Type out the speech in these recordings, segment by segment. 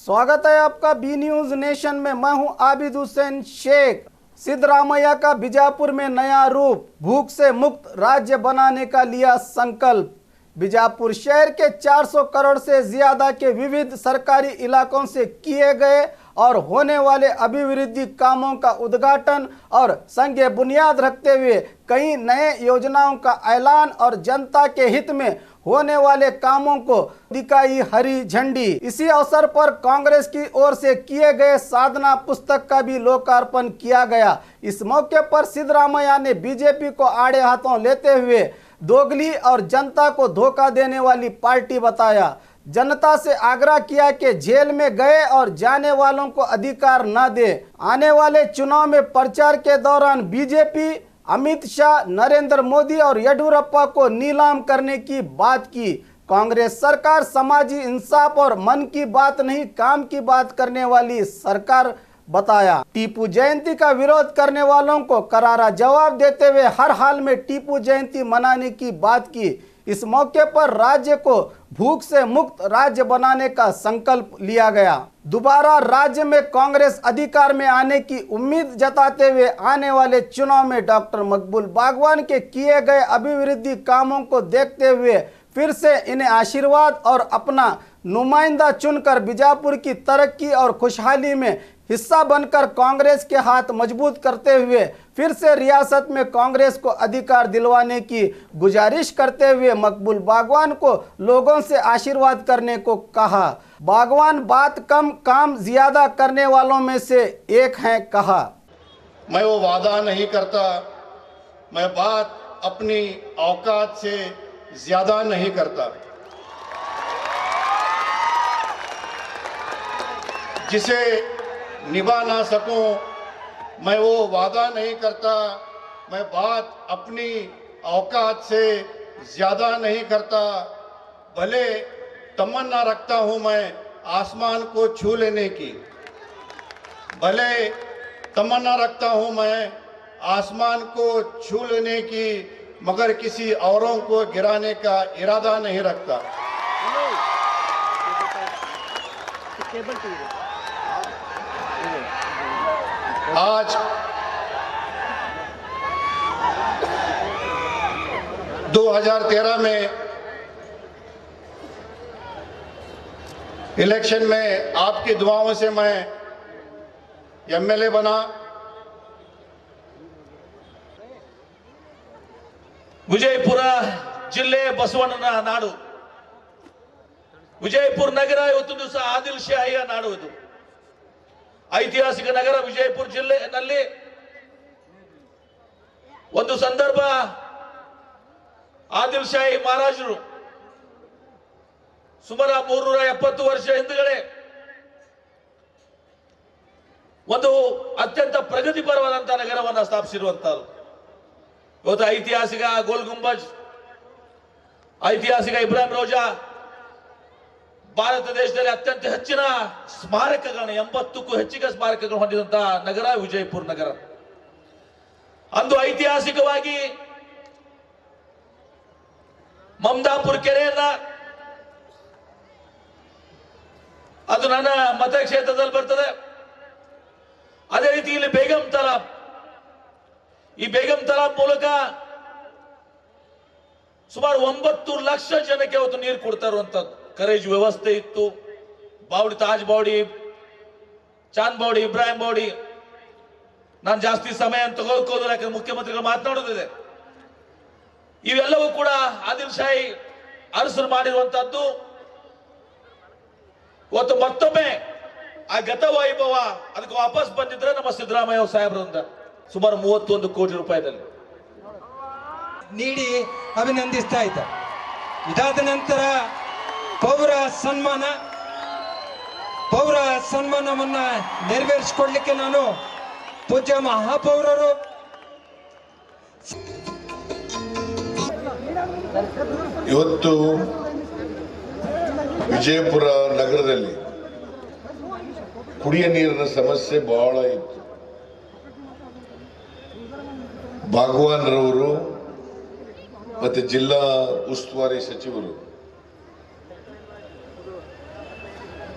स्वागत है आपका बी न्यूज नेशन में। मैं हूं आबिद हुसैन शेख। सिद्धरामैया का बीजापुर में नया रूप, भूख से मुक्त राज्य बनाने का लिया संकल्प। बीजापुर शहर के 400 करोड़ से ज्यादा के विविध सरकारी इलाकों से किए गए और होने वाले अभिवृद्धि कामों का उद्घाटन और संघीय बुनियाद रखते हुए कई नए योजनाओं का ऐलान और जनता के हित में होने वाले कामों को दिखाई हरी झंडी। इसी अवसर पर कांग्रेस की ओर से किए गए साधना पुस्तक का भी लोकार्पण किया गया। इस मौके पर सिद्धरामैया ने बीजेपी को आड़े हाथों लेते हुए दोगली और जनता को धोखा देने वाली पार्टी बताया। जनता से आग्रह किया कि जेल में गए और जाने वालों को अधिकार न दे। आने वाले चुनाव में प्रचार के दौरान बीजेपी अमित शाह, नरेंद्र मोदी और येडियुरप्पा को नीलाम करने की बात की। कांग्रेस सरकार समाजी इंसाफ और मन की बात नहीं, काम की बात करने वाली सरकार बताया। टीपू जयंती का विरोध करने वालों को करारा जवाब देते हुए हर हाल में टीपू जयंती मनाने की बात की। इस मौके पर राज्य को भूख से मुक्त राज्य बनाने का संकल्प लिया गया। दोबारा राज्य में कांग्रेस अधिकार में आने की उम्मीद जताते हुए आने वाले चुनाव में डॉक्टर मकबूल बागवान के किए गए अभिवृद्धि कामों को देखते हुए फिर से इन्हें आशीर्वाद और अपना नुमाइंदा चुनकर बीजापुर की तरक्की और खुशहाली में हिस्सा बनकर कांग्रेस के हाथ मजबूत करते हुए फिर से रियासत में कांग्रेस को अधिकार दिलवाने की गुजारिश करते हुए मकबूल बागवान को लोगों से आशीर्वाद करने को कहा। बागवान बात कम काम ज्यादा करने वालों में से एक हैं। कहा, मैं वो वादा नहीं करता, मैं बात अपनी औकात से ज्यादा नहीं करता। जिसे निभा ना सकूं मैं वो वादा नहीं करता, मैं बात अपनी औकात से ज्यादा नहीं करता। भले तमन्ना रखता हूं मैं आसमान को छू लेने की, भले तमन्ना रखता हूं मैं आसमान को छू लेने की, मगर किसी औरों को गिराने का इरादा नहीं रखता। आज 2013 में इलेक्शन में आपकी दुआओं से मैं एमएलए बना। ವಿಜಯಪುರ ಜಿಲ್ಲೆ ಬಸವಣ್ಣನ ನಾಡು, ವಿಜಯಪುರ ನಗರ ಇವತ್ತು ದಿವಸ ಆದಿಲ್ ಶಾಹಿಯ ನಾಡು. ಇದು ಐತಿಹಾಸಿಕ ನಗರ. ವಿಜಯಪುರ ಜಿಲ್ಲೆಯಲ್ಲಿ ಒಂದು ಸಂದರ್ಭ ಆದಿಲ್ ಶಾಹಿ ಮಹಾರಾಜರು ಸುಮಾರು 370 ವರ್ಷ ಹಿಂದಗಡೆ ಒಂದು ಅತ್ಯಂತ ಪ್ರಗತಿಪರವಾದಂತಹ ನಗರವನ್ನು ಸ್ಥಾಪಿಸಿರುವಂತಹದ್ದು. ಇವತ್ತು ಐತಿಹಾಸಿಕ ಗೋಲ್ ಗುಂಬಜ್, ಐತಿಹಾಸಿಕ ಇಬ್ರಾಹಿಂ ರೋಜಾ, ಭಾರತ ದೇಶದಲ್ಲಿ ಅತ್ಯಂತ ಹೆಚ್ಚಿನ ಸ್ಮಾರಕಗಳನ್ನು 80ಕ್ಕೂ ಹೆಚ್ಚಿಗೆ ಸ್ಮಾರಕಗಳನ್ನು ಹೊಂದಿದಂತಹ ನಗರ ವಿಜಯಪುರ ನಗರ. ಅಂದು ಐತಿಹಾಸಿಕವಾಗಿ ಮಮದಾಪುರ ಕೆರೆಯನ್ನ, ಅದು ನನ್ನ ಮತಕ್ಷೇತ್ರದಲ್ಲಿ ಬರ್ತದೆ. ಅದೇ ರೀತಿ ಇಲ್ಲಿ ಬೇಗಂ ತಲಾಬ್, ಈ ಬೇಗಂ ತಲಾಬ್ ಮೂಲಕ ಸುಮಾರು 9 ಲಕ್ಷ ಜನಕ್ಕೆ ಅವತ್ತು ನೀರು ಕೊಡ್ತಾ ಇರುವಂತದ್ದು ಕರೇಜ್ ವ್ಯವಸ್ಥೆ ಇತ್ತು. ಬಾವಡಿ, ತಾಜ್ ಬಾವಡಿ, ಚಾಂದ್ ಬಾವಡಿ, ಇಬ್ರಾಹಿಂ ಬಾವಡಿ. ನಾನು ಜಾಸ್ತಿ ಸಮಯ ತಗೊಳ್ಕೋದಿಲ್ಲ, ಯಾಕಂದ್ರೆ ಮುಖ್ಯಮಂತ್ರಿಗಳು ಮಾತನಾಡೋದಿದೆ. ಇವೆಲ್ಲವೂ ಕೂಡ ಆದಿಲ್ ಶಾಹಿ ಅರಸರು ಮಾಡಿರುವಂತಹದ್ದು. ಇವತ್ತು ಮತ್ತೊಮ್ಮೆ ಆ ಗತ ವೈಭವ ಅದಕ್ಕೆ ವಾಪಸ್ ಬಂದಿದ್ರೆ ನಮ್ಮ ಸಿದ್ದರಾಮಯ್ಯ ಸಾಹೇಬರಿಂದ ಸುಮಾರು 31 ಕೋಟಿ ರೂಪಾಯಿದಲ್ಲಿ ನೀಡಿ ಅಭಿನಂದಿಸ್ತಾ ಇದ್ದ. ಇದಾದ ನಂತರ ಪೌರ ಸನ್ಮಾನವನ್ನ ನೆರವೇರಿಸಿಕೊಳ್ಳಲಿಕ್ಕೆ ನಾನು ಪೂಜ್ಯ ಮಹಾಪೌರರು ಇವತ್ತು ವಿಜಯಪುರ ನಗರದಲ್ಲಿ ಕುಡಿಯ ನೀರಿನ ಸಮಸ್ಯೆ ಬಹಳ ಇತ್ತು. ಬಾಗವಾನ್ ರವರು ಮತ್ತೆ ಜಿಲ್ಲಾ ಉಸ್ತುವಾರಿ ಸಚಿವರು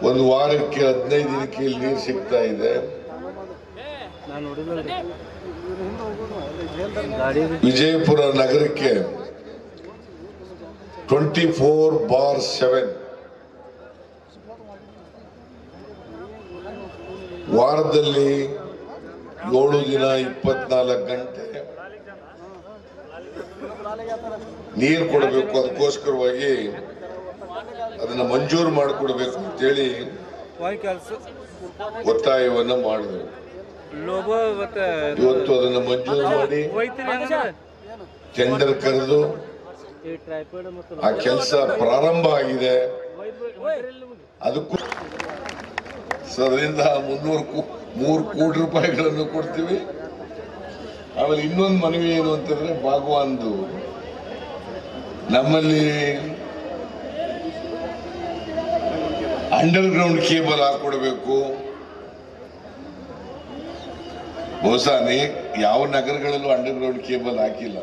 ಒಂದು ವಾರಕ್ಕೆ 15 ದಿನಕ್ಕೆ ಇಲ್ಲಿ ನೀರು ಸಿಗ್ತಾ ಇದೆ. ವಿಜಯಪುರ ನಗರಕ್ಕೆ 24/7 ವಾರದಲ್ಲಿ 7 ದಿನ 24 ಗಂಟೆ ನೀರು ಕೊಡಬೇಕು. ಅದಕ್ಕೋಸ್ಕರವಾಗಿ ಅದನ್ನ ಮಂಜೂರು ಮಾಡಿಕೊಡ್ಬೇಕು ಅಂತೇಳಿ ಒತ್ತಾಯವನ್ನ ಮಾಡಿದ್ರು. ಇವತ್ತು ಅದನ್ನ ಮಂಜೂರು ಮಾಡಿ ಟೆಂಡರ್ ಕರೆದು ಆ ಕೆಲಸ ಪ್ರಾರಂಭ ಆಗಿದೆ. ಅದಕ್ಕೂ ಅದರಿಂದ 300 ಕೋಟಿ ರೂಪಾಯಿಗಳನ್ನು ಕೊಡ್ತೀವಿ. ಆಮೇಲೆ ಇನ್ನೊಂದು ಮನವಿ ಏನು ಅಂತಂದ್ರೆ, ಬಾಗವಾನ್ದು ನಮ್ಮಲ್ಲಿ ಅಂಡರ್ ಗ್ರೌಂಡ್ ಕೇಬಲ್ ಹಾಕೊಡ್ಬೇಕು. ಬಹುಶಃ ಯಾವ ನಗರಗಳಲ್ಲೂ ಅಂಡರ್ ಗ್ರೌಂಡ್ ಕೇಬಲ್ ಹಾಕಿಲ್ಲ.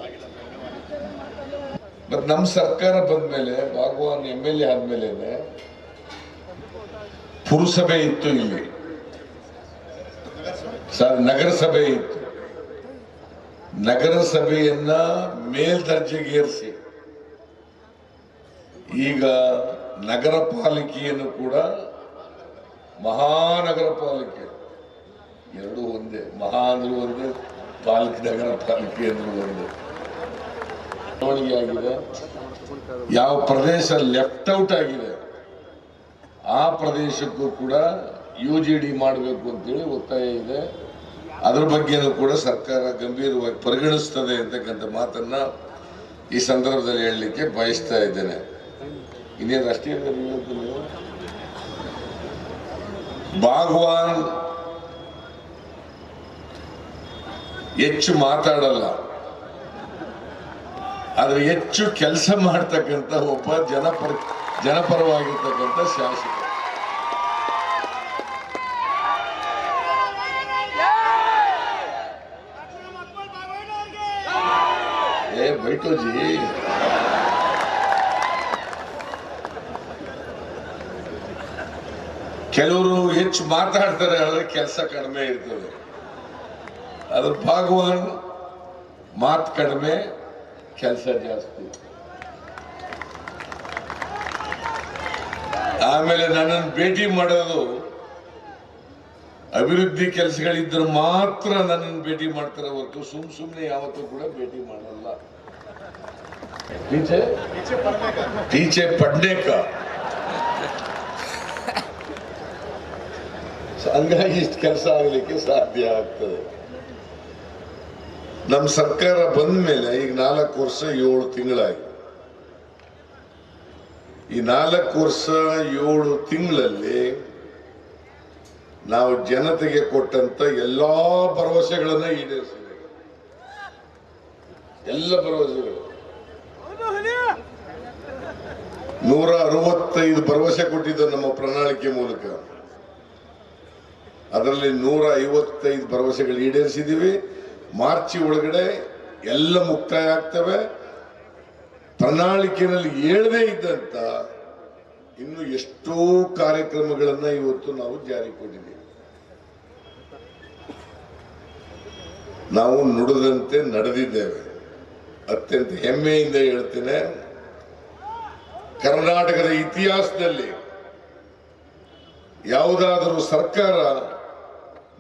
ಬಟ್ ನಮ್ಮ ಸರ್ಕಾರ ಬಂದ್ಮೇಲೆ, ಬಾಗವಾನ್ MLA ಆದ್ಮೇಲೆ ಪುರಸಭೆ ಇತ್ತು, ಇಲ್ಲಿ ನಗರಸಭೆ ಇತ್ತು. ನಗರಸಭೆಯನ್ನ ಮೇಲ್ದರ್ಜೆಗೇರಿಸಿ ಈಗ ನಗರ ಪಾಲಿಕೆಯನ್ನು ಕೂಡ ಮಹಾನಗರ ಪಾಲಿಕೆ, ಎರಡೂ ಒಂದೇ. ಮಹಾ ಅಂದ್ರೂ ಒಂದೇ, ನಗರ ಪಾಲಿಕೆ ಅಂದ್ರೂ ಒಂದೇ ಆಗಿದೆ. ಯಾವ ಪ್ರದೇಶ ಲೆಫ್ಟ್ ಔಟ್ ಆಗಿದೆ ಆ ಪ್ರದೇಶಕ್ಕೂ ಕೂಡ UGD ಮಾಡಬೇಕು ಅಂತೇಳಿ ಒತ್ತಾಯ ಇದೆ. ಅದ್ರ ಬಗ್ಗೆನೂ ಕೂಡ ಸರ್ಕಾರ ಗಂಭೀರವಾಗಿ ಪರಿಗಣಿಸ್ತದೆ ಅಂತಕ್ಕಂಥ ಮಾತನ್ನ ಈ ಸಂದರ್ಭದಲ್ಲಿ ಹೇಳಲಿಕ್ಕೆ ಬಯಸ್ತಾ ಇದ್ದೇನೆ. ಇನ್ನೇನು ಅಷ್ಟೇ ಬಾಗವಾನ್ ಹೆಚ್ಚು ಮಾತಾಡಲ್ಲ, ಆದ್ರೆ ಹೆಚ್ಚು ಕೆಲಸ ಮಾಡ್ತಕ್ಕಂಥ ಒಬ್ಬ ಜನಪರವಾಗಿರ್ತಕ್ಕಂಥ ಶಾಸಕ. ಬೈಟೋಜಿ ಕೆಲವರು ಹೆಚ್ಚು ಮಾತಾಡ್ತಾರೆ, ಆದ್ರೆ ಕೆಲಸ ಕಡಿಮೆ ಇರ್ತದೆ. ಅದ್ರ ಭಾಗವಾನ್ ಮಾತು ಕಡಿಮೆ, ಕೆಲಸ ಜಾಸ್ತಿ. ಆಮೇಲೆ ನನ್ನನ್ನು ಭೇಟಿ ಮಾಡೋದು ಅಭಿವೃದ್ಧಿ ಕೆಲಸಗಳಿದ್ರು ಮಾತ್ರ ನನ್ನನ್ನು ಭೇಟಿ ಮಾಡ್ತಾರೆ ಹೊರತು ಸುಮ್ಮನೆ ಯಾವತ್ತೂ ಕೂಡ ಭೇಟಿ ಮಾಡಲ್ಲ. ಟೀಚೆ ಪಡ್ನೇಕ. ಹಂಗಾಗಿ ಇಷ್ಟು ಕೆಲಸ ಆಗಲಿಕ್ಕೆ ಸಾಧ್ಯ ಆಗ್ತದೆ. ನಮ್ಮ ಸರ್ಕಾರ ಬಂದ ಮೇಲೆ ಈಗ 4 ವರ್ಷ 7 ತಿಂಗಳಾಗಿ. ಈ 4 ವರ್ಷ 7 ತಿಂಗಳಲ್ಲಿ ನಾವು ಜನತೆಗೆ ಕೊಟ್ಟಂತ ಎಲ್ಲಾ ಭರವಸೆಗಳನ್ನ ಈಡೇರಿಸಿದೆ. ಎಲ್ಲ ಭರವಸೆಗಳು 165 ಭರವಸೆ ಕೊಟ್ಟಿದ್ದ ನಮ್ಮ ಪ್ರಣಾಳಿಕೆ ಮೂಲಕ. ಅದರಲ್ಲಿ 155 ಭರವಸೆಗಳು ಈಡೇರಿಸಿದೀವಿ. ಮಾರ್ಚ್ ಒಳಗಡೆ ಎಲ್ಲ ಮುಕ್ತಾಯ ಆಗ್ತವೆ. ಪ್ರಣಾಳಿಕೆಯಲ್ಲಿ ಹೇಳದೇ ಇದ್ದಂತ ಇನ್ನು ಎಷ್ಟೋ ಕಾರ್ಯಕ್ರಮಗಳನ್ನ ಇವತ್ತು ನಾವು ಜಾರಿ ಕೊಟ್ಟಿದ್ದೀವಿ. ನಾವು ನುಡಿದಂತೆ ನಡೆದಿದ್ದೇವೆ. ಅತ್ಯಂತ ಹೆಮ್ಮೆಯಿಂದ ಹೇಳ್ತೇನೆ, ಕರ್ನಾಟಕದ ಇತಿಹಾಸದಲ್ಲಿ ಯಾವುದಾದರೂ ಸರ್ಕಾರ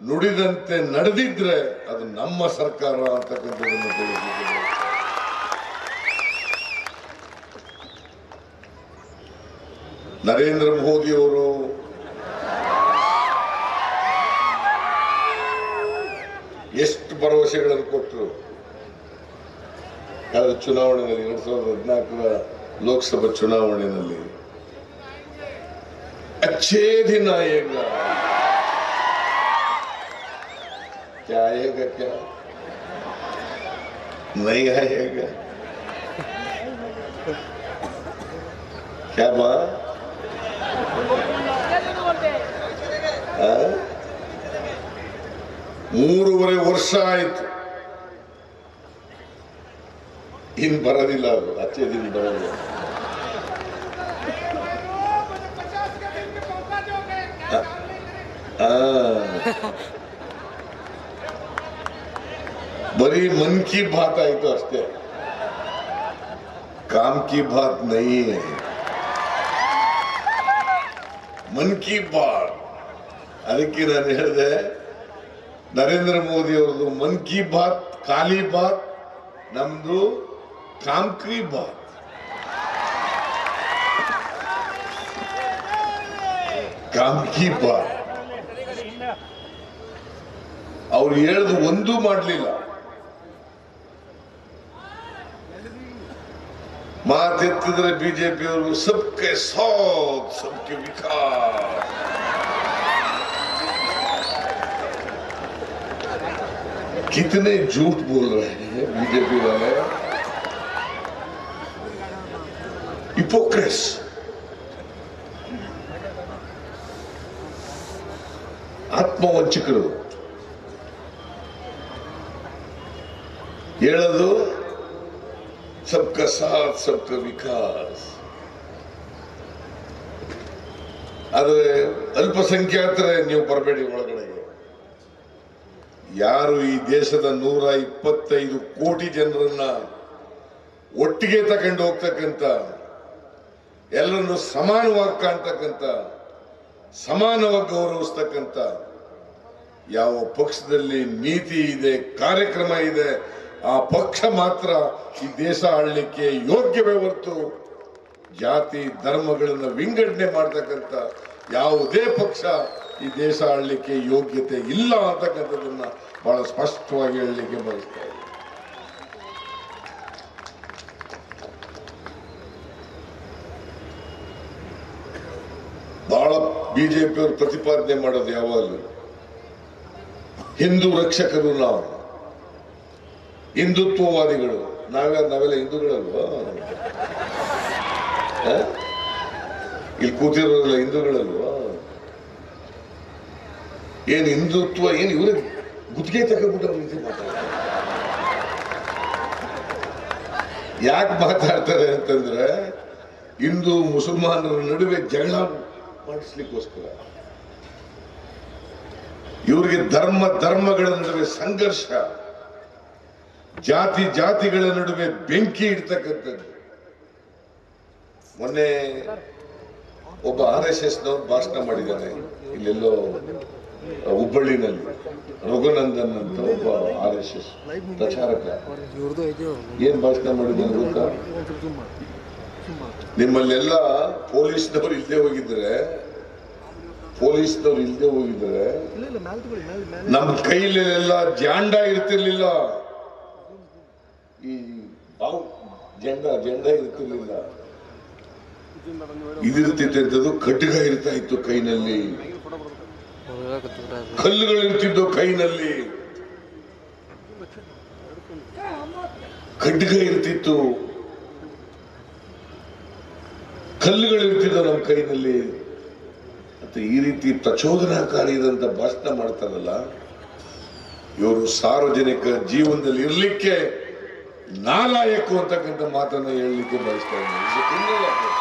ನುಡಿದಂತೆ ನಡೆದಿದ್ರೆ ಅದು ನಮ್ಮ ಸರ್ಕಾರ ಅಂತಕ್ಕಂಥದ್ದನ್ನು ತಿಳಿಸಿದ್ದೇನೆ. ನರೇಂದ್ರ ಮೋದಿ ಅವರು ಎಷ್ಟು ಭರವಸೆಗಳನ್ನು ಕೊಟ್ಟರು. ಕಳೆದ ಚುನಾವಣೆಯಲ್ಲಿ 2014ರ ಲೋಕಸಭಾ ಚುನಾವಣೆಯಲ್ಲಿ अच्छे दिन आएगा, क्या आएगा क्या नहीं आएगा, क्या बात 3.5 ವರ್ಷ ಆಯ್ತು, ಇನ್ ಬರೋದಿಲ್ಲ. ಅದು ಅಚ್ಚೇ ದಿನ ಬರೋದಿಲ್ಲ. ಬರೀ ಮನ್ ಕಿ ಬಾತ್ ಆಯ್ತು ಅಷ್ಟೇ, ಕಾಮ್ ಕಿ ಬಾತ್ ನಹೀ ಹೈ. ಮನ್ ಕಿ ಬಾತ್. ಅದಕ್ಕೆ ನಾನು ಹೇಳಿದೆ, ನರೇಂದ್ರ ಮೋದಿ ಅವ್ರದ್ದು ಮನ್ ಕಿ ಬಾತ್ ಖಾಲಿ ಬಾತ್, ನಮ್ದು ಕಾಮ್ ಕಿ ಬಾತ್. ಕಾಮ್ ಕಿ ಬಾತ್. ಅವ್ರು ಹೇಳ್ದು ಒಂದೂ ಮಾಡಲಿಲ್ಲ. ಮಾತೆತ್ತಿದ್ರೆ ಬಿಜೆಪಿಯವರು ಸಬ್ಕೆ ಸಾಥ್ ಸಬ್ಕೆ ವಿಕಾಸ್. कितने झूठ बोल रहे हैं बीजेपी वाले, हिपोक्रेट्स. ಆತ್ಮವಂಚಕರು. ಹೇಳೋದು ಸಬ್ಕ ಸಾಥ್ ಸಬ್ಕ ವಿಕಾಸ್, ಆದರೆ ಅಲ್ಪಸಂಖ್ಯಾತರೇ ನೀವು ಬರಬೇಡಿ ಒಳಗಡೆಗೆ. ಯಾರು ಈ ದೇಶದ 125 ಕೋಟಿ ಜನರನ್ನ ಒಟ್ಟಿಗೆ ತಗೊಂಡು ಹೋಗ್ತಕ್ಕಂಥ, ಎಲ್ಲರನ್ನು ಸಮಾನವಾಗಿ ಕಾಣ್ತಕ್ಕಂಥ, ಸಮಾನವಾಗಿ ಗೌರವಿಸ್ತಕ್ಕಂಥ ಯಾವ ಪಕ್ಷದಲ್ಲಿ ನೀತಿ ಇದೆ, ಕಾರ್ಯಕ್ರಮ ಇದೆ, ಆ ಪಕ್ಷ ಮಾತ್ರ ಈ ದೇಶ ಆಳ್ಲಿಕ್ಕೆ ಯೋಗ್ಯವೇ ಹೊರತು ಜಾತಿ ಧರ್ಮಗಳನ್ನು ವಿಂಗಡಣೆ ಮಾಡ್ತಕ್ಕಂಥ ಯಾವುದೇ ಪಕ್ಷ ಈ ದೇಶ ಆಳ್ಲಿಕ್ಕೆ ಯೋಗ್ಯತೆ ಇಲ್ಲ ಅಂತಕ್ಕಂಥದ್ದನ್ನ ಬಹಳ ಸ್ಪಷ್ಟವಾಗಿ ಹೇಳಲಿಕ್ಕೆ ಬಯಸ್ತಾ ಇದೆ. ಬಹಳ ಬಿಜೆಪಿಯವರು ಪ್ರತಿಪಾದನೆ ಮಾಡೋದು ಯಾವಾಗಲೂ ಹಿಂದೂ ರಕ್ಷಕರು ನಾವು, ಹಿಂದುತ್ವವಾದಿಗಳು. ನಾವೆಲ್ಲ ಹಿಂದೂಗಳಲ್ವಾ? ಇಲ್ಲಿ ಕೂತಿರೋರೆಲ್ಲ ಹಿಂದೂಗಳಲ್ವಾ? ಏನ್ ಹಿಂದುತ್ವ, ಏನ್ ಇವ್ರೆ ಗುತ್ತಿಗೆ ತಗೊಂಡ್ಬಿಟ್ಟ ರೀತಿ ಮಾತಾಡ್ತಾರೆ. ಯಾಕೆ ಮಾತಾಡ್ತಾರೆ ಅಂತಂದ್ರೆ ಹಿಂದೂ ಮುಸಲ್ಮಾನರ ನಡುವೆ ಜಗಳ ಮಾಡಿಸ್ಲಿಕ್ಕೋಸ್ಕರ. ಇವರಿಗೆ ಧರ್ಮಗಳ ನಡುವೆ ಸಂಘರ್ಷ, ಜಾತಿಗಳ ನಡುವೆ ಬೆಂಕಿ ಇಡ್ತಕ್ಕಂಥದ್ದು. ಮೊನ್ನೆ ಒಬ್ಬ RSS ನವರು ಭಾಷಣ ಮಾಡಿದ್ದಾನೆ ಇಲ್ಲೆಲ್ಲೋ ಹುಬ್ಬಳ್ಳಿನಲ್ಲಿ. ರಘುನಂದನ್ ಅಂತ ಒಬ್ಬ RSS ಪ್ರಚಾರಕ. ಏನ್ ಭಾಷಣ ಮಾಡಿದ್ದಾನೆ ಗೊತ್ತಾ? ನಿಮ್ಮಲ್ಲೆಲ್ಲ ಪೊಲೀಸ್ನವ್ರು ಇಲ್ಲದೆ ಹೋಗಿದ್ರೆ ನಮ್ಮ ಕೈಲೆಲ್ಲ ಜಾಂಡ ಇರ್ತಿರ್ಲಿಲ್ಲ, ಈ ಜೆಂಡ ಇರ್ತಿರ್ಲಿಲ್ಲ. ಇದಿರ್ತಿದ್ದದ್ದು ಖಡ್ಗ ಇರ್ತಾ ಇತ್ತು ಕೈನಲ್ಲಿ, ಕಲ್ಲುಗಳು ಇರ್ತಿದ್ದು ಕೈನಲ್ಲಿ, ಖಡ್ಗ ಇರ್ತಿತ್ತು, ಕಲ್ಲುಗಳು ಇರ್ತಿದ್ದು ನಮ್ಮ ಕೈನಲ್ಲಿ. ಮತ್ತೆ ಈ ರೀತಿ ಪ್ರಚೋದನಾಕಾರಿಯಾದಂತ ಭಾಷಣ ಮಾಡ್ತಾರಲ್ಲ, ಇವರು ಸಾರ್ವಜನಿಕ ಜೀವನದಲ್ಲಿ ಇರ್ಲಿಕ್ಕೆ ನಾಲಾಯಕು ಅಂತಕ್ಕಂಥ ಮಾತನ್ನ ಹೇಳಲಿಕ್ಕೆ ಬಯಸ್ತಾ ಇದ್ದಾರೆ.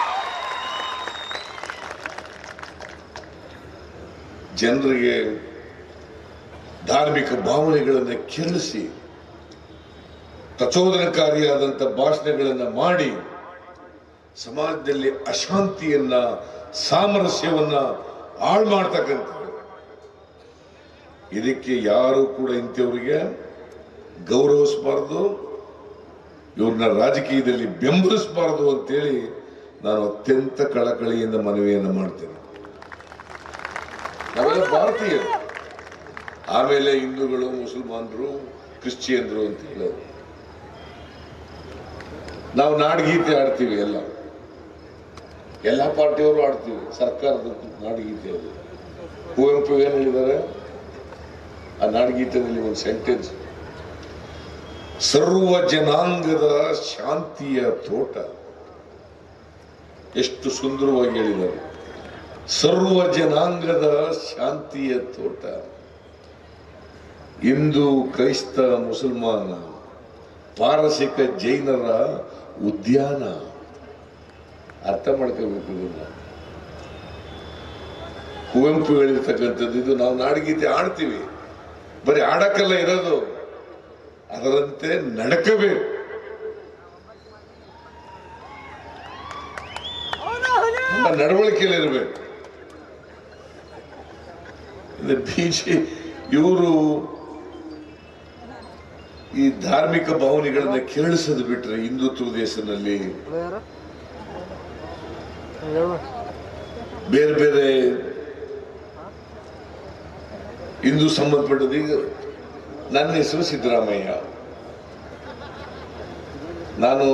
ಜನರಿಗೆ ಧಾರ್ಮಿಕ ಭಾವನೆಗಳನ್ನು ಕೆರಳಿಸಿ ಪ್ರಚೋದನಕಾರಿಯಾದಂಥ ಭಾಷಣಗಳನ್ನು ಮಾಡಿ ಸಮಾಜದಲ್ಲಿ ಅಶಾಂತಿಯನ್ನ, ಸಾಮರಸ್ಯವನ್ನ ಹಾಳು ಮಾಡ್ತಕ್ಕಂಥದ್ದು. ಇದಕ್ಕೆ ಯಾರು ಕೂಡ ಇಂಥವರಿಗೆ ಗೌರವಿಸಬಾರದು, ಇವ್ರನ್ನ ರಾಜಕೀಯದಲ್ಲಿ ಬೆಂಬಲಿಸಬಾರದು ಅಂತೇಳಿ ನಾನು ಅತ್ಯಂತ ಕಳಕಳಿಯಿಂದ ಮನವಿಯನ್ನು ಮಾಡ್ತೇನೆ. ನಾವೆಲ್ಲ ಭಾರತೀಯರು, ಆಮೇಲೆ ಹಿಂದೂಗಳು, ಮುಸಲ್ಮಾನರು, ಕ್ರಿಶ್ಚಿಯನ್ರು ಅಂತ ಹೇಳೋದು. ನಾವು ನಾಡಗೀತೆ ಆಡ್ತೀವಿ, ಎಲ್ಲ ಪಾರ್ಟಿಯವರು ಆಡ್ತೀವಿ, ಸರ್ಕಾರದ ನಾಡಗೀತೆ ಅದು. ಕುವೆಂಪು ಏನ್ ಹೇಳಿದ್ದಾರೆ ಆ ನಾಡಗೀತೆಯಲ್ಲಿ ಒಂದು ಸೆಂಟೆನ್ಸ್, ಸರ್ವ ಜನಾಂಗದ ಶಾಂತಿಯ ತೋಟ. ಎಷ್ಟು ಸುಂದರವಾಗಿ ಹೇಳಿದ್ದಾರೆ, ಸರ್ವ ಜನಾಂಗದ ಶಾಂತಿಯ ತೋಟ. ಹಿಂದೂ, ಕ್ರೈಸ್ತ, ಮುಸಲ್ಮಾನ, ಪಾರಸಿಕ, ಜೈನರ ಉದ್ಯಾನ. ಅರ್ಥ ಮಾಡ್ಕೋಬೇಕು ಇದನ್ನ. ಕುವೆಂಪು ಹೇಳಿರ್ತಕ್ಕಂಥದ್ದು. ಇದು ನಾವು ನಾಡಗೀತೆ ಆಡ್ತೀವಿ, ಬರೀ ಆಡಕ್ಕಲ್ಲ ಇರೋದು, ಅದರಂತೆ ನಡಕಬೇಕು. ನಮ್ಮ ನಡವಳಿಕೆಯಲ್ಲಿ ಇರಬೇಕು. ಇವರು ಈ ಧಾರ್ಮಿಕ ಭಾವನೆಗಳನ್ನ ಕೇಳಿಸೋದು ಬಿಟ್ರೆ ಹಿಂದುತ್ವ ದೇಶದಲ್ಲಿ ಬೇರೆ ಬೇರೆ ಹಿಂದೂ ಸಂಬಂಧಪಟ್ಟದ್ದು. ಈಗ ನನ್ನ ಹೆಸರು ಸಿದ್ದರಾಮಯ್ಯ, ನಾನು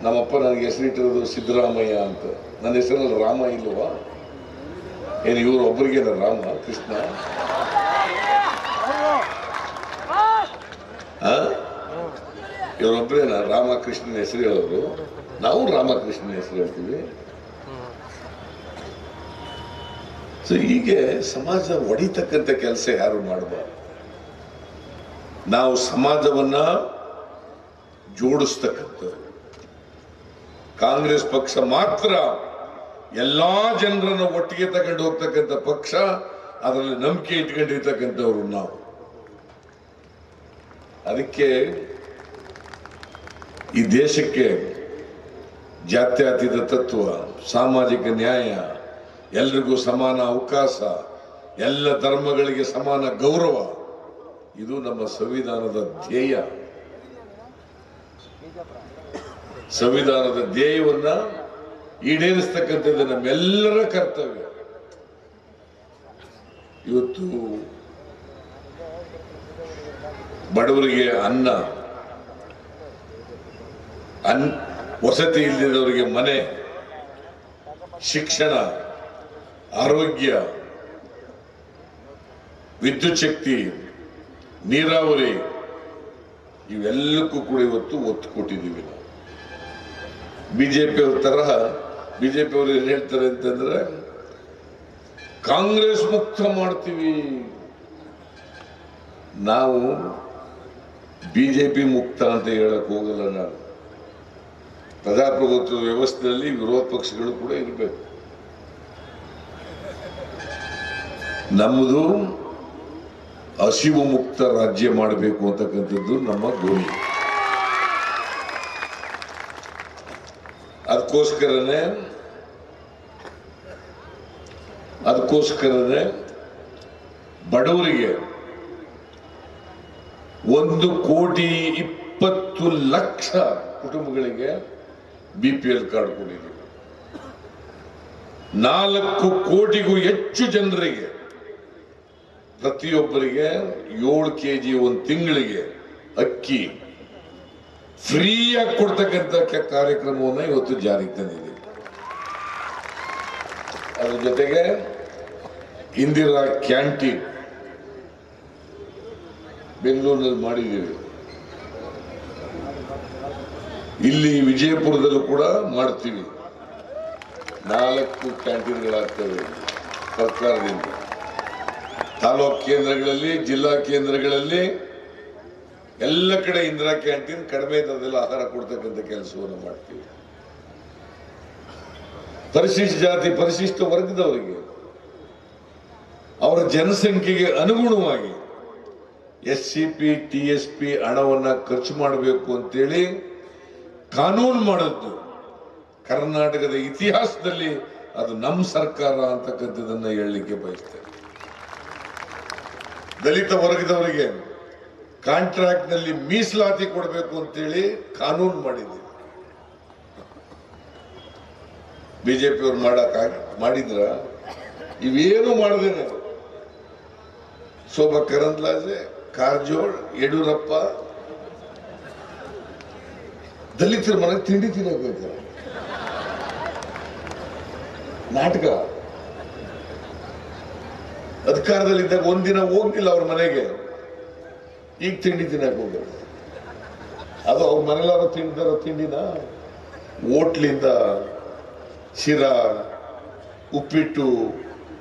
ನಮ್ಮಪ್ಪ ನನಗೆ ಹೆಸರಿಟ್ಟಿರೋದು ಸಿದ್ದರಾಮಯ್ಯ ಅಂತ. ನನ್ನ ಹೆಸರಲ್ಲಿ ರಾಮ ಇಲ್ವಾ? ಏನು ಇವರು ಒಬ್ಬರಿಗೇನ ರಾಮ ಕೃಷ್ಣ? ಇವರೊಬ್ಬರೇನ ರಾಮಕೃಷ್ಣನ ಹೆಸರು ಹೇಳೋರು? ನಾವು ರಾಮಕೃಷ್ಣನ ಹೆಸರು ಹೇಳ್ತೀವಿ. ಸೊ ಹೀಗೆ ಸಮಾಜ ಒಡಿತಕ್ಕಂಥ ಕೆಲಸ ಯಾರು ಮಾಡಬಾರ್ದು. ನಾವು ಸಮಾಜವನ್ನ ಜೋಡಿಸ್ತಕ್ಕಂಥದ್ದು. ಕಾಂಗ್ರೆಸ್ ಪಕ್ಷ ಮಾತ್ರ ಎಲ್ಲಾ ಜನರನ್ನು ಒಟ್ಟಿಗೆ ತಗೊಂಡು ಹೋಗ್ತಕ್ಕಂಥ ಪಕ್ಷ, ಅದರಲ್ಲಿ ನಂಬಿಕೆ ಇಟ್ಕೊಂಡಿರ್ತಕ್ಕಂಥವ್ರು ನಾವು. ಅದಕ್ಕೆ ಈ ದೇಶಕ್ಕೆ ಜಾತ್ಯತೀತ ತತ್ವ, ಸಾಮಾಜಿಕ ನ್ಯಾಯ, ಎಲ್ರಿಗೂ ಸಮಾನ ಅವಕಾಶ, ಎಲ್ಲ ಧರ್ಮಗಳಿಗೆ ಸಮಾನ ಗೌರವ, ಇದು ನಮ್ಮ ಸಂವಿಧಾನದ ಧ್ಯೇಯ. ಸಂವಿಧಾನದ ಧ್ಯೇಯವನ್ನ ಈಡೇರಿಸ್ತಕ್ಕಂಥದ್ದು ನಮ್ಮೆಲ್ಲರ ಕರ್ತವ್ಯ. ಇವತ್ತು ಬಡವರಿಗೆ ಅನ್ನ, ವಸತಿ ಇಲ್ಲದವರಿಗೆ ಮನೆ, ಶಿಕ್ಷಣ, ಆರೋಗ್ಯ, ವಿದ್ಯುತ್ ಶಕ್ತಿ, ನೀರಾವರಿ, ಇವೆಲ್ಲಕ್ಕೂ ಕೂಡ ಇವತ್ತು ಒತ್ತು ಕೊಟ್ಟಿದ್ದೀವಿ ನಾವು. ಬಿಜೆಪಿಯವ್ರ ತರಹ ಬಿಜೆಪಿಯವರು ಏನ್ ಹೇಳ್ತಾರೆ ಅಂತಂದ್ರೆ ಕಾಂಗ್ರೆಸ್ ಮುಕ್ತ ಮಾಡ್ತೀವಿ. ನಾವು ಬಿಜೆಪಿ ಮುಕ್ತ ಅಂತ ಹೇಳಕ್ ಹೋಗಲ್ಲ. ನಾವು ಪ್ರಜಾಪ್ರಭುತ್ವ ವ್ಯವಸ್ಥೆಯಲ್ಲಿ ವಿರೋಧ ಪಕ್ಷಗಳು ಕೂಡ ಇರಬೇಕು. ನಮ್ಮದು ಹಸಿವು ಮುಕ್ತ ರಾಜ್ಯ ಮಾಡಬೇಕು ಅಂತಕ್ಕಂಥದ್ದು ನಮ್ಮ ಗುರಿ. ಅದಕ್ಕೋಸ್ಕರನೇ ಬಡವರಿಗೆ 1,20,00,000 ಕುಟುಂಬಗಳಿಗೆ BPL ಕಾರ್ಡ್ ಕೊಟ್ಟಿದ್ದೀವಿ. 4 ಕೋಟಿಗೂ ಹೆಚ್ಚು ಜನರಿಗೆ ಪ್ರತಿಯೊಬ್ಬರಿಗೆ 7 kg ಒಂದು ತಿಂಗಳಿಗೆ ಅಕ್ಕಿ ಫ್ರೀಯಾಗಿ ಕೊಡ್ತಕ್ಕಂಥ ಕಾರ್ಯಕ್ರಮವನ್ನು ಇವತ್ತು ಜಾರಿಗೆ ತಂದಿದ್ದೀವಿ. ಅದ್ರ ಜೊತೆಗೆ ಇಂದಿರಾ ಕ್ಯಾಂಟೀನ್ ಬೆಂಗಳೂರಿನಲ್ಲಿ ಮಾಡಿದ್ದೀವಿ. ಇಲ್ಲಿ ವಿಜಯಪುರದಲ್ಲೂ ಕೂಡ ಮಾಡ್ತೀವಿ. 4 ಕ್ಯಾಂಟೀನ್ಗಳಾಗ್ತವೆ ಸರ್ಕಾರದಿಂದ. ತಾಲೂಕು ಕೇಂದ್ರಗಳಲ್ಲಿ, ಜಿಲ್ಲಾ ಕೇಂದ್ರಗಳಲ್ಲಿ ಎಲ್ಲ ಕಡೆ ಇಂದಿರಾ ಕ್ಯಾಂಟೀನ್ ಕಡಿಮೆ ದರದಲ್ಲಿ ಆಹಾರ ಕೊಡ್ತಕ್ಕಂಥ ಕೆಲಸವನ್ನು ಮಾಡ್ತೀವಿ. ಪರಿಶಿಷ್ಟ ಜಾತಿ, ಪರಿಶಿಷ್ಟ ವರ್ಗದವರಿಗೆ ಅವರ ಜನಸಂಖ್ಯೆಗೆ ಅನುಗುಣವಾಗಿ SCP, TSP ಹಣವನ್ನ ಖರ್ಚು ಮಾಡಬೇಕು ಅಂತೇಳಿ ಕಾನೂನು ಮಾಡಿದ್ದು ಕರ್ನಾಟಕದ ಇತಿಹಾಸದಲ್ಲಿ ಅದು ನಮ್ಮ ಸರ್ಕಾರ ಅಂತಕ್ಕಂಥದ್ದನ್ನ ಹೇಳಲಿಕ್ಕೆ ಬಯಸ್ತೇನೆ. ದಲಿತ ವರ್ಗದವರಿಗೆ ಕಾಂಟ್ರಾಕ್ಟ್ ನಲ್ಲಿ ಮೀಸಲಾತಿ ಕೊಡಬೇಕು ಅಂತೇಳಿ ಕಾನೂನು ಮಾಡಿದ್ದೀವಿ. ಬಿಜೆಪಿಯವರು ಮಾಡಿದ್ರ? ಇವೇನು ಮಾಡದೇನೆ ಶೋಭಾ ಕರಂದ್ಲಾಜೆ, ಕಾರಜೋಳ್, ಯಡಿಯೂರಪ್ಪ ದಲಿತರ ಮನೆಗೆ ತಿಂಡಿ ತಿನ್ನಕ್ ಹೋಗ್ತಾರೆ. ನಾಟಕ. ಅಧಿಕಾರದಲ್ಲಿದ್ದಾಗ ಒಂದಿನ ಹೋಗ್ತಿಲ್ಲ ಅವ್ರ ಮನೆಗೆ, ಈಗ ತಿಂಡಿ ತಿನ್ನಕ್ ಹೋಗ್ತಾರೆ. ಅದು ಅವ್ರ ಮನೆಯಲ್ಲಾದ್ರೂ ತಿಂದಾರ ತಿಂಡಿನ? ಹೋಟ್ಲಿಂದ ಶಿರಾ, ಉಪ್ಪಿಟ್ಟು,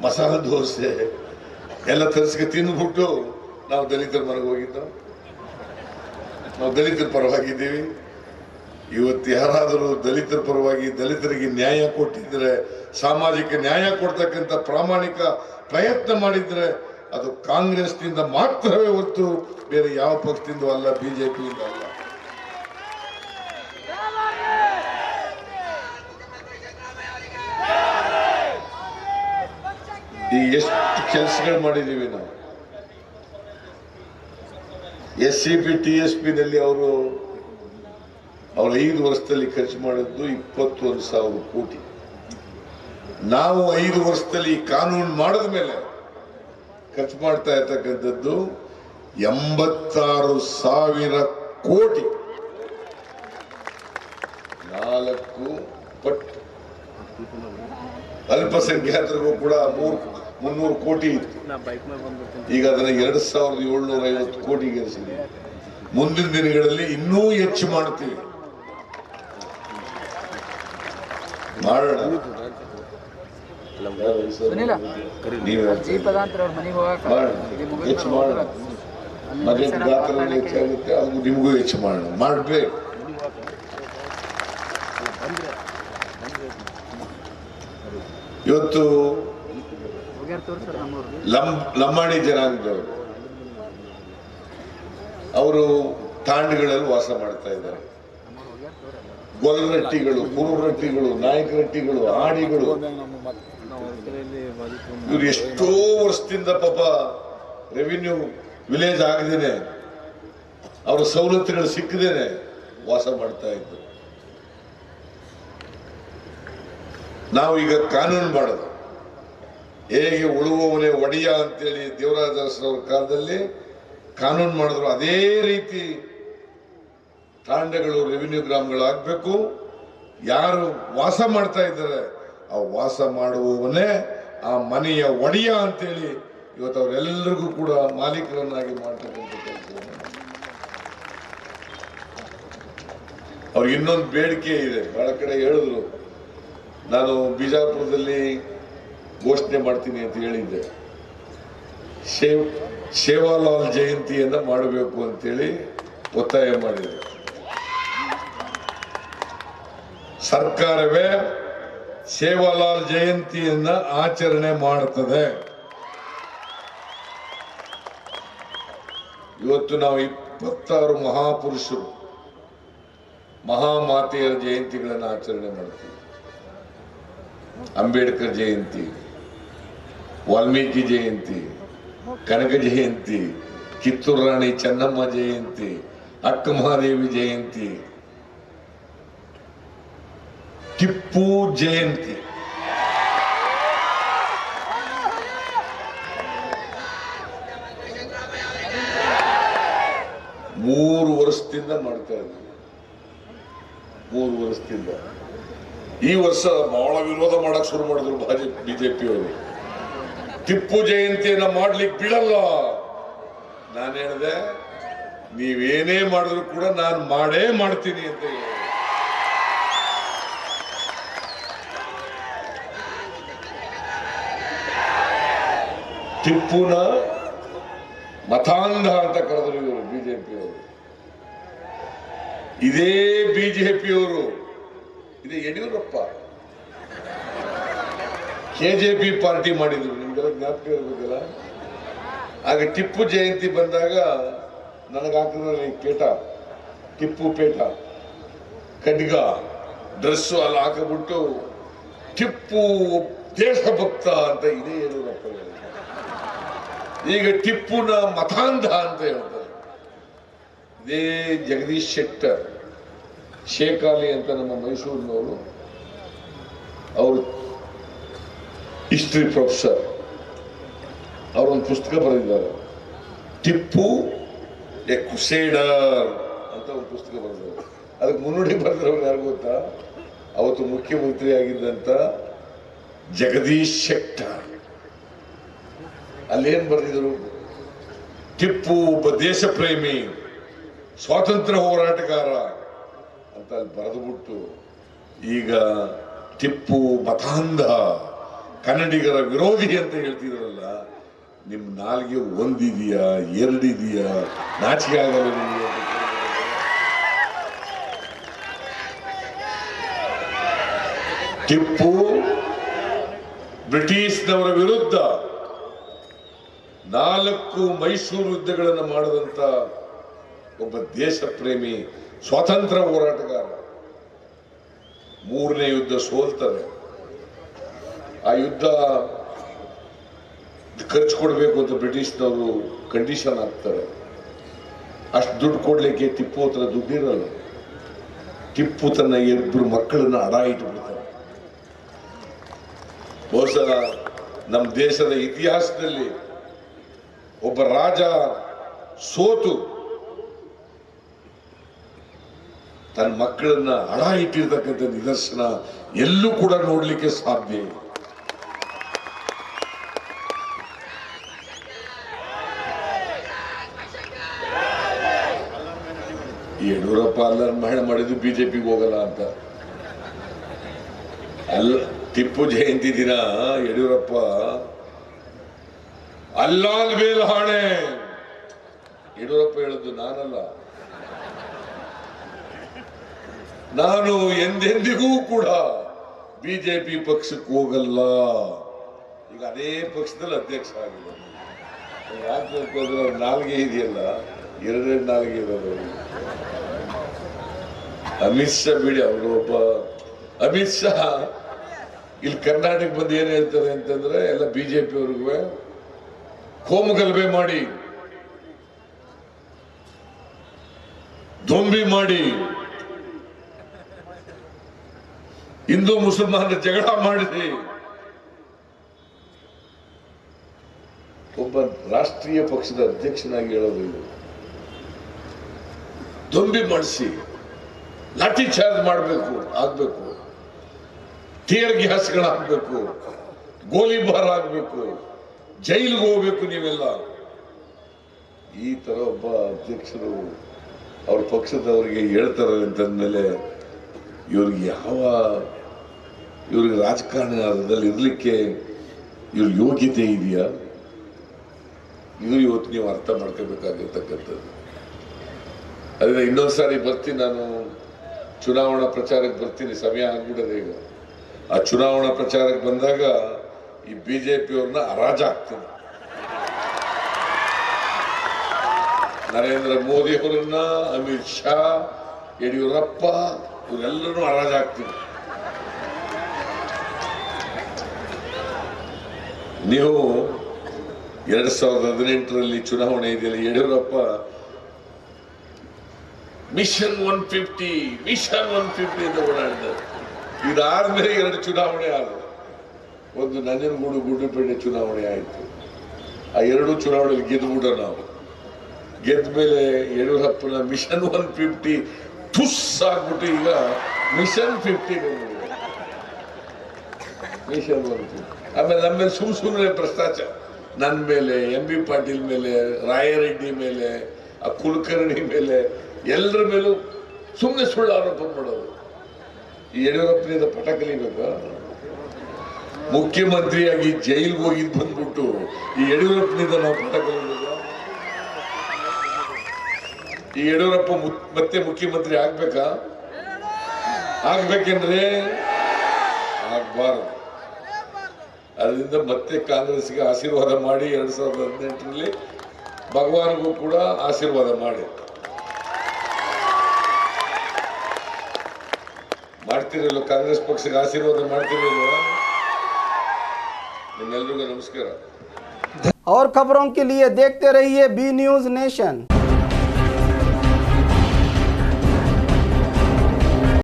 ಮಸಾಲೆ ದೋಸೆ ಎಲ್ಲ ತರಿಸ್ಕೆ ತಿಂದ್ಬಿಟ್ಟು ನಾವು ದಲಿತರ ಮನೆಗೆ ಹೋಗಿದ್ದು. ನಾವು ದಲಿತರ ಪರವಾಗಿದ್ದೀವಿ. ಇವತ್ತು ಯಾರಾದರೂ ದಲಿತರ ಪರವಾಗಿ ದಲಿತರಿಗೆ ನ್ಯಾಯ ಕೊಟ್ಟಿದ್ರೆ, ಸಾಮಾಜಿಕ ನ್ಯಾಯ ಕೊಡ್ತಕ್ಕಂಥ ಪ್ರಾಮಾಣಿಕ ಪ್ರಯತ್ನ ಮಾಡಿದ್ರೆ ಅದು ಕಾಂಗ್ರೆಸ್ನಿಂದ ಮಾತ್ರವೇ ಹೊರತು ಬೇರೆ ಯಾವ ಪಕ್ಷದಿಂದ ಅಲ್ಲ, ಬಿಜೆಪಿಯಿಂದ ಅಲ್ಲ. ಈ ಎಷ್ಟು ಕೆಲಸಗಳು ಮಾಡಿದೀವಿ ನಾವು. SCP TSP ನಲ್ಲಿ ಅವರು 5 ವರ್ಷದಲ್ಲಿ ಖರ್ಚು ಮಾಡಿದ್ದು 21,000 ಕೋಟಿ. ನಾವು 5 ವರ್ಷದಲ್ಲಿ ಕಾನೂನು ಮಾಡಿದ ಮೇಲೆ ಖರ್ಚು ಮಾಡ್ತಾ ಇರ್ತಕ್ಕಂಥದ್ದು 86,000 ಕೋಟಿ, 4 ಪಟ್ಟು. ಅಲ್ಪಸಂಖ್ಯಾತರಿಗೂ ಕೂಡ 300 ಕೋಟಿ ಇತ್ತು, ಈಗ ಅದನ್ನ 2,750 ಕೋಟಿಗೆ ಏರಿಸಿದೆ. ಮುಂದಿನ ದಿನಗಳಲ್ಲಿ ಇನ್ನೂ ಹೆಚ್ಚು ಮಾಡ್ತೀವಿ, ಮಾಡೋಣ. ಹೆಚ್ಚು ಮಾಡೋಣ, ಬಜೆಟ್ ಗಾತ್ರ ಹೆಚ್ಚಾಗುತ್ತೆ, ಅದು ನಿಮಗೂ ಹೆಚ್ಚು ಮಾಡೋಣ, ಮಾಡಬೇಕು. ಇವತ್ತು ಲಂಬಾಣಿ ಜನಾಂಗದವರು ಅವರು ತಾಂಡಗಳಲ್ಲಿ ವಾಸ ಮಾಡ್ತಾ ಇದ್ದಾರೆ. ಗೊಲ್ರಟ್ಟಿಗಳು, ಕುರುರಟ್ಟಿಗಳು, ನಾಯಕರಟ್ಟಿಗಳು, ಆಡಿಗಳು, ಇವ್ರು ಎಷ್ಟೋ ವರ್ಷದಿಂದ ಪಾಪ ರೆವಿನ್ಯೂ ವಿಲೇಜ್ ಆಗದೇನೆ, ಅವರ ಸವಲತ್ತುಗಳು ಸಿಕ್ಕದೇನೆ ವಾಸ ಮಾಡ್ತಾ ಇದ್ರು. ನಾವು ಈಗ ಕಾನೂನು ಮಾಡೋದು ಹೇಗೆ ಉಳುವವನೇ ಒಡೆಯ ಅಂತೇಳಿ ದೇವರಾಜ ಅರಸರವರ ಕಾಲದಲ್ಲಿ ಕಾನೂನು ಮಾಡಿದ್ರು, ಅದೇ ರೀತಿ ತಾಂಡಗಳು ರೆವಿನ್ಯೂ ಗ್ರಾಮಗಳಾಗಬೇಕು. ಯಾರು ವಾಸ ಮಾಡ್ತಾ ಇದ್ದಾರೆ ಆ ವಾಸ ಮಾಡುವವನೇ ಆ ಮನೆಯ ಒಡೆಯ ಅಂತೇಳಿ ಇವತ್ತು ಅವರೆಲ್ಲರಿಗೂ ಕೂಡ ಮಾಲೀಕರನ್ನಾಗಿ ಮಾಡ್ತಕ್ಕಂಥ ಕೆಲಸ. ಅವ್ರಿಗೆ ಇನ್ನೊಂದು ಬೇಡಿಕೆ ಇದೆ, ಬಹಳ ಕಡೆ ಹೇಳಿದ್ರು. ನಾನು ಬಿಜಾಪುರದಲ್ಲಿ ಘೋಷಣೆ ಮಾಡ್ತೀನಿ ಅಂತ ಹೇಳಿದ್ದೆ, ಸೇವಾಲಾಲ್ ಜಯಂತಿಯನ್ನ ಮಾಡಬೇಕು ಅಂತೇಳಿ ಒತ್ತಾಯ ಮಾಡಿದೆ. ಸರ್ಕಾರವೇ ಸೇವಾಲಾಲ್ ಜಯಂತಿಯನ್ನ ಆಚರಣೆ ಮಾಡುತ್ತದೆ. ಇವತ್ತು ನಾವು 26 ಮಹಾಪುರುಷರು ಮಹಾಮಾತೆಯರ ಜಯಂತಿಗಳನ್ನು ಆಚರಣೆ ಮಾಡ್ತೀವಿ. ಅಂಬೇಡ್ಕರ್ ಜಯಂತಿ, ವಾಲ್ಮೀಕಿ ಜಯಂತಿ, ಕನಕ ಜಯಂತಿ, ಕಿತ್ತೂರು ರಾಣಿ ಚೆನ್ನಮ್ಮ ಜಯಂತಿ, ಅಕ್ಕಮಹಾದೇವಿ ಜಯಂತಿ, ಟಿಪ್ಪು ಜಯಂತಿ. ಮೂರು ವರ್ಷದಿಂದ ಮಾಡ್ತಾ ಇದ್ದೀವಿ, 3 ವರ್ಷದಿಂದ. ಈ ವರ್ಷ ಬಹಳ ವಿರೋಧ ಮಾಡಕ್ ಶುರು ಮಾಡಿದ್ರು ಬಿಜೆಪಿಯವರು. ಟಿಪ್ಪು ಜಯಂತಿಯನ್ನ ಮಾಡ್ಲಿಕ್ಕೆ ಬಿಡಲ್ಲ. ನಾನು ಹೇಳಿದೆ, ನೀವೇನೇ ಮಾಡಿದ್ರು ಕೂಡ ನಾನು ಮಾಡೇ ಮಾಡ್ತೀನಿ ಅಂತ ಹೇಳಿ. ಟಿಪ್ಪುನ ಮತಾಂಧ ಅಂತ ಕರೆದ್ರು ಇವರು ಬಿಜೆಪಿಯವರು. ಇದೇ ಬಿಜೆಪಿಯವರು, ಇದೇ ಯಡಿಯೂರಪ್ಪ KJP ಪಾರ್ಟಿ ಮಾಡಿದ್ರು, ನಿಮ್ಗೆಲ್ಲ ಜ್ಞಾಪಕ ಇರ್ಬೇಕಲ್ಲ. ಆಗ ಟಿಪ್ಪು ಜಯಂತಿ ಬಂದಾಗ ನನಗೆ ಹಾಕಿದ್ರೆ ಪೇಟ, ಟಿಪ್ಪು ಪೇಟ, ಖಡ್ಗ, ಡ್ರೆಸ್ಸು ಅಲ್ಲಿ ಹಾಕಿಬಿಟ್ಟು ಟಿಪ್ಪು ದೇಶಭಕ್ತ ಅಂತ ಇದೇ ಯಡಿಯೂರಪ್ಪ ಹೇಳಿದ್ರು. ಈಗ ಟಿಪ್ಪುನ ಮತಾಂಧ ಅಂತ ಹೇಳ್ತಾರೆ. ಇದೇ ಜಗದೀಶ್ ಶೆಟ್ಟರ್, ಶೇಖಾಲಿ ಅಂತ ನಮ್ಮ ಮೈಸೂರಿನವರು, ಅವರು ಹಿಸ್ಟ್ರಿ ಪ್ರೊಫೆಸರ್, ಅವರೊಂದು ಪುಸ್ತಕ ಬರೆದಿದ್ದಾರೆ, ಟಿಪ್ಪು ಎ ಕ್ರುಸೇಡರ್ ಅಂತ ಒಂದು ಪುಸ್ತಕ ಬರೆದಿದ್ದಾರೆ. ಅದಕ್ಕೆ ಮುನ್ನುಡಿ ಬರೆದಿರೋರು ಯಾರು ಗೊತ್ತಾ? ಅವತ್ತು ಮುಖ್ಯಮಂತ್ರಿ ಆಗಿದ್ದಂತ ಜಗದೀಶ್ ಶೆಟ್ಟರ್. ಅಲ್ಲೇನ್ ಬರೆದಿದ್ರು? ಟಿಪ್ಪು ಒಬ್ಬ ದೇಶ ಪ್ರೇಮಿ, ಸ್ವಾತಂತ್ರ್ಯ ಹೋರಾಟಗಾರ ಅಂತ ಅಲ್ಲಿ ಬರೆದುಬಿಟ್ಟು ಈಗ ಟಿಪ್ಪು ಮತಾಂಧ, ಕನ್ನಡಿಗರ ವಿರೋಧಿ ಅಂತ ಹೇಳ್ತಿದ್ರಲ್ಲ. ನಿಮ್ ನಾಲ್ಗೆ ಒಂದಿದೆಯಾ, ಎರಡಿದೆಯಾ? ನಾಚಿಕೆ ಆಗಲ್ಲ ನಿಮಗೆ? ಟಿಪ್ಪು ಬ್ರಿಟಿಷ್ನವರ ವಿರುದ್ಧ 4 ಮೈಸೂರು ಯುದ್ಧಗಳನ್ನು ಮಾಡಿದಂತ ಒಬ್ಬ ದೇಶ ಪ್ರೇಮಿ ಸ್ವಾತಂತ್ರ್ಯ ಹೋರಾಟಗಾರ. 3ನೇ ಯುದ್ಧ ಸೋಲ್ತಾರೆ. ಆ ಯುದ್ಧ ಖರ್ಚು ಕೊಡಬೇಕು ಅಂತ ಬ್ರಿಟಿಷ್ನವರು ಕಂಡೀಷನ್ ಹಾಕ್ತಾರೆ. ಅಷ್ಟು ದುಡ್ಡು ಕೊಡ್ಲಿಕ್ಕೆ ಟಿಪ್ಪು ಹತ್ರ ದುಡ್ಡಿರಲ್ಲ. ಟಿಪ್ಪು ತನ್ನ 2 ಮಕ್ಕಳನ್ನ ಅಡ ಇಟ್ಬಿಡ್ತಾರೆ. ಬಹುಶಃ ನಮ್ಮ ದೇಶದ ಇತಿಹಾಸದಲ್ಲಿ ಒಬ್ಬ ರಾಜ ಸೋತು ತನ್ನ ಮಕ್ಕಳನ್ನ ಅಡ ಇಟ್ಟಿರ್ತಕ್ಕಂಥ ನಿದರ್ಶನ ಎಲ್ಲೂ ಕೂಡ ನೋಡ್ಲಿಕ್ಕೆ ಸಾಧ್ಯ ಇಲ್ಲ. ಯಡಿಯೂರಪ್ಪ ಅಲ್ಲರ್ ಮಹಿಳೆ ಮಾಡಿದ್ದು ಬಿಜೆಪಿಗೆ ಹೋಗಲ್ಲ ಅಂತ ಅಲ್ಲ. ಟಿಪ್ಪು ಜಯಂತಿ ದಿನ ಯಡಿಯೂರಪ್ಪ ಅಲ್ಲಾಲ್ ಬೇಲ್ ಹಾಣೆ, ಯಡಿಯೂರಪ್ಪ ಹೇಳಿದ್ದು ನಾನಲ್ಲ, ನಾನು ಎಂದೆಂದಿಗೂ ಕೂಡ ಬಿಜೆಪಿ ಪಕ್ಷಕ್ಕೆ ಹೋಗಲ್ಲ. ಈಗ ಅದೇ ಪಕ್ಷದಲ್ಲಿ ಅಧ್ಯಕ್ಷ ಆಗಿದೆ. ಯಾಕೆ ಅವ್ರ ನಾಲ್ಗೆ ಇದೆಯಲ್ಲ, 2 ನಾಲ್ಗೆ ಇರೋದು. ಅಮಿತ್ ಶಾ ಬಿಡಿ, ಅವರು ಒಬ್ಬ ಅಮಿತ್ ಶಾ ಇಲ್ಲಿ ಕರ್ನಾಟಕ ಬಂದು ಏನ್ ಹೇಳ್ತಾರೆ ಅಂತಂದ್ರೆ ಎಲ್ಲ ಬಿಜೆಪಿ ಅವ್ರಿಗೂ ಕೋಮುಗಲಭೆ ಮಾಡಿ, ದೊಂಬಿ ಮಾಡಿ, ಹಿಂದೂ ಮುಸಲ್ಮಾನರ ಜಗಳ ಮಾಡಿದೆ. ಒಬ್ಬ ರಾಷ್ಟ್ರೀಯ ಪಕ್ಷದ ಅಧ್ಯಕ್ಷನಾಗಿ ಹೇಳೋದು ಇದು. ದೊಂಬಿ ಮಾಡಿಸಿ ಲಾಠಿ ಚಾರ್ಜ್ ಮಾಡಬೇಕು, ಆಗ್ಬೇಕು, ಟಿಯರ್ ಗ್ಯಾಸ್ಗಳಾಗಬೇಕು, ಗೋಲಿಬಾರ್ ಆಗ್ಬೇಕು, ಜೈಲಿಗೆ ಹೋಗ್ಬೇಕು ನೀವೆಲ್ಲ. ಈ ತರ ಒಬ್ಬ ಅಧ್ಯಕ್ಷರು ಅವ್ರ ಪಕ್ಷದವರಿಗೆ ಹೇಳ್ತಾರೆ ಅಂತಂದ್ಮೇಲೆ ಇವ್ರಿಗೆ ರಾಜಕಾರಣದಲ್ಲಿ ಇರ್ಲಿಕ್ಕೆ ಇವ್ರ ಯೋಗ್ಯತೆ ಇದೆಯಾ? ಇದು ಇವತ್ತು ನೀವು ಅರ್ಥ ಮಾಡ್ಕೋಬೇಕಾಗಿರ್ತಕ್ಕಂಥದ್ದು. ಅದನ್ನ ಇನ್ನೊಂದ್ಸಾರಿ ಬರ್ತೀನಿ, ನಾನು ಚುನಾವಣಾ ಪ್ರಚಾರಕ್ಕೆ ಬರ್ತೀನಿ, ಸಮಯ ಆಗ್ಬಿಡದೆ ಈಗ. ಆ ಚುನಾವಣಾ ಪ್ರಚಾರಕ್ಕೆ ಬಂದಾಗ ಈ ಬಿಜೆಪಿ ಅವ್ರನ್ನ ಹರಾಜ ಹಾಕ್ತೀನಿ. ನರೇಂದ್ರ ಮೋದಿ ಅವರನ್ನ, ಅಮಿತ್ ಶಾ, ಯಡಿಯೂರಪ್ಪ ಇವರೆಲ್ಲರೂ ಹರಾಜ ಹಾಕ್ತೀನಿ. ನೀವು 2018ರಲ್ಲಿ ಚುನಾವಣೆ ಇದೆಯಲ್ಲ, ಯಡಿಯೂರಪ್ಪ ಮಿಷನ್ 150 ಅಂತ ಓಡಾಡಿದ್ದಾರೆ. ಇದಾದ್ಮೇಲೆ 2 ಚುನಾವಣೆ ಆದವು. ಒಂದು ನಂಜನಗೂಡು ಗುಡ್ಡಪೇಟೆ ಚುನಾವಣೆ ಆಯಿತು. ಆ 2 ಚುನಾವಣೆಯಲ್ಲಿ ಗೆದ್ದುಬಿಟ್ಟ ನಾವು. ಗೆದ್ದ ಮೇಲೆ ಯಡಿಯೂರಪ್ಪನ ಮಿಷನ್ 150 ತುಸ್ ಆಗ್ಬಿಟ್ಟು ಈಗ ಮಿಷನ್ 50 ಬಂದ್ಬಿಟ್ಟಿದೆ. ಮಿಷನ್ 150 ಆಮೇಲೆ ನಮ್ಮ ಮೇಲೆ ಸುಮ್ಮನೆ ಭ್ರಷ್ಟಾಚಾರ, ನನ್ನ ಮೇಲೆ, ಎಂ ಬಿ ಪಾಟೀಲ್ ಮೇಲೆ, ರಾಯರೆಡ್ಡಿ ಮೇಲೆ, ಆ ಕುಲಕರ್ಣಿ ಮೇಲೆ, ಎಲ್ಲರ ಮೇಲೂ ಸುಮ್ಮನೆ ಸುಳ್ಳು ಆರೋಪ ಮಾಡೋದು. ಈ ಯಡಿಯೂರಪ್ಪನಿಂದ ಪಟ ಕಲಿಬೇಕಾ? ಮುಖ್ಯಮಂತ್ರಿಯಾಗಿ ಜೈಲ್ಗೆ ಹೋಗಿದ್ ಬಂದ್ಬಿಟ್ಟು ಈ ಯಡಿಯೂರಪ್ಪನಿಂದ ನಾವು ಪಟ ಕಲಿಬೇಕಾ? ಈ ಯಡಿಯೂರಪ್ಪ ಮತ್ತೆ ಮುಖ್ಯಮಂತ್ರಿ ಆಗ್ಬೇಕಾ? ಆಗ್ಬೇಕೆಂದ್ರೆ ಆಗ್ಬಾರದು. ಅದರಿಂದ ಮತ್ತೆ ಕಾಂಗ್ರೆಸ್ಗೆ ಆಶೀರ್ವಾದ ಮಾಡಿ 2018ರಲ್ಲಿ ಭಗವಾನ್ಗೂ ಕೂಡ ಆಶೀರ್ವಾದ ಮಾಡಿ. ಮಾಡ್ತಿರಲ್ಲ, ಕಾಂಗ್ರೆಸ್ ಪಕ್ಷಕ್ಕೆ ಆಶೀರ್ವಾದ ಮಾಡ್ತಿರಲ್ವ? ನಿಮ್ಮೆಲ್ಲರಿಗೂ ನಮಸ್ಕಾರ. और खबरों के लिए देखते रहिए बी न्यूज नेशन।